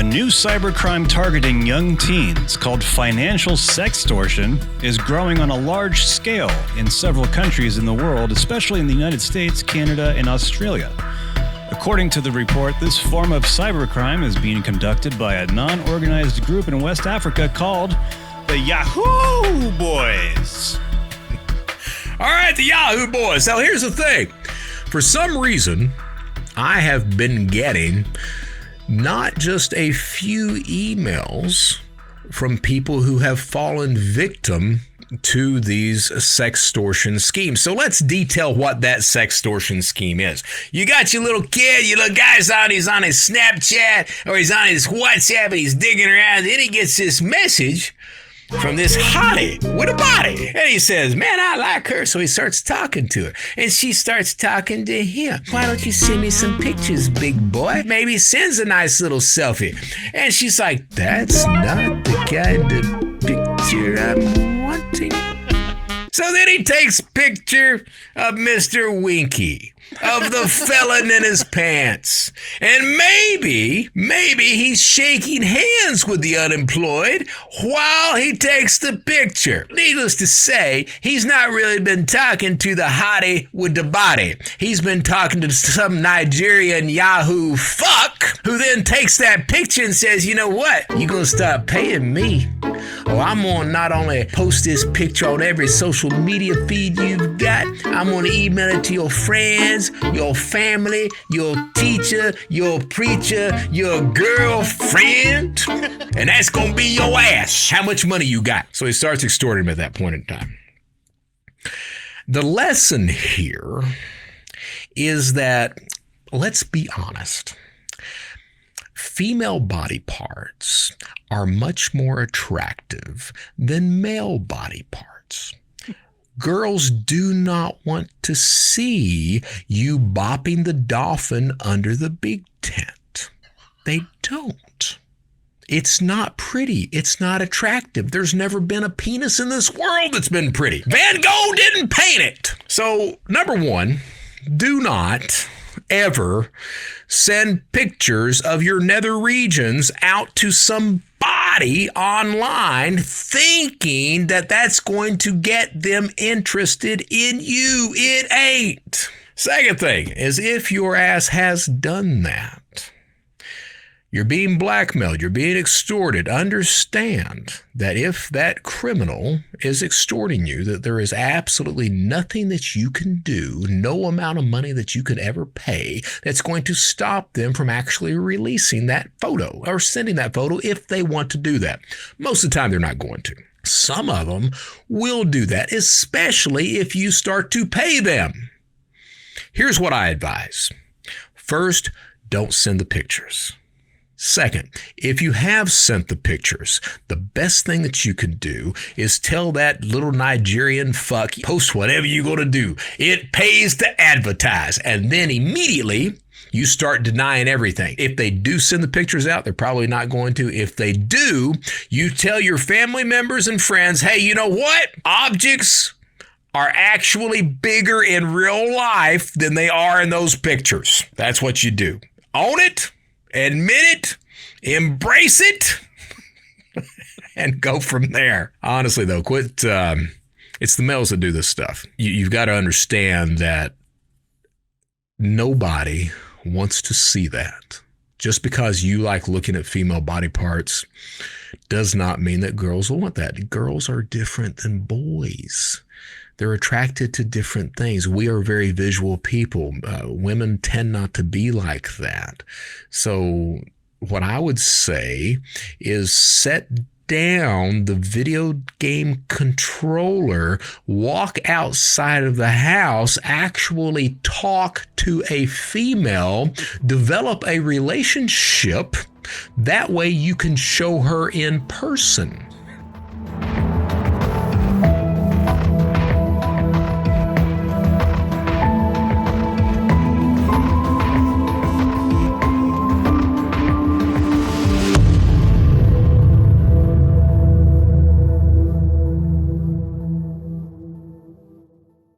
new cybercrime targeting young teens called financial sextortion is growing on a large scale in several countries in the world, especially in the United States, Canada, and Australia. According to the report, this form of cybercrime is being conducted by a non-organized group in West Africa called the Yahoo Boys. All right, the Yahoo Boys. Now, here's the thing. For some reason, I have been getting not just a few emails from people who have fallen victim to these sextortion schemes. So let's detail what that sextortion scheme is. You got your little kid, your little guy's he's on his Snapchat or he's on his WhatsApp and he's digging around. Then he gets this message from this hottie with a body. And he says, man, I like her. So he starts talking to her. And she starts talking to him. Why don't you send me some pictures, big boy? Maybe he sends a nice little selfie. And she's like, that's not the kind of picture I'm wanting. So then he takes picture of Mr. Winky, of the felon in his pants. And maybe he's shaking hands with the unemployed while he takes the picture. Needless to say, he's not really been talking to the hottie with the body. He's been talking to some Nigerian Yahoo fuck who then takes that picture and says, you know what? You gonna start paying me? Oh, I'm gonna not only post this picture on every social media feed you've got, I'm gonna email it to your friends, your family, your teacher, your preacher, your girlfriend, and that's gonna be your ass. How much money you got? So he starts extorting him at that point in time. The lesson here is that, let's be honest, female body parts are much more attractive than male body parts. Girls do not want to see you bopping the dolphin under the big tent. They don't. It's not pretty. It's not attractive. There's never been a penis in this world that's been pretty. Van Gogh didn't paint it. So, number one, do not ever send pictures of your nether regions out to somebody online thinking that that's going to get them interested in you. It ain't. Second thing is, if your ass has done that, you're being blackmailed, you're being extorted, understand that if that criminal is extorting you, that there is absolutely nothing that you can do, no amount of money that you could ever pay, that's going to stop them from actually releasing that photo or sending that photo if they want to do that. Most of the time, they're not going to. Some of them will do that, especially if you start to pay them. Here's what I advise. First, don't send the pictures. Second, if you have sent the pictures, the best thing that you can do is tell that little Nigerian fuck, post whatever you're going to do. It pays to advertise. And then immediately you start denying everything. If they do send the pictures out, they're probably not going to. If they do, you tell your family members and friends, hey, you know what? Objects are actually bigger in real life than they are in those pictures. That's what you do. Own it. Admit it, embrace it, and go from there. Honestly, though, quit. It's the males that do this stuff. You've got to understand that nobody wants to see that. Just because you like looking at female body parts does not mean that girls will want that. Girls are different than boys. They're attracted to different things. We are very visual people. Women tend not to be like that. So what I would say is set down the video game controller, walk outside of the house, actually talk to a female, develop a relationship. That way you can show her in person.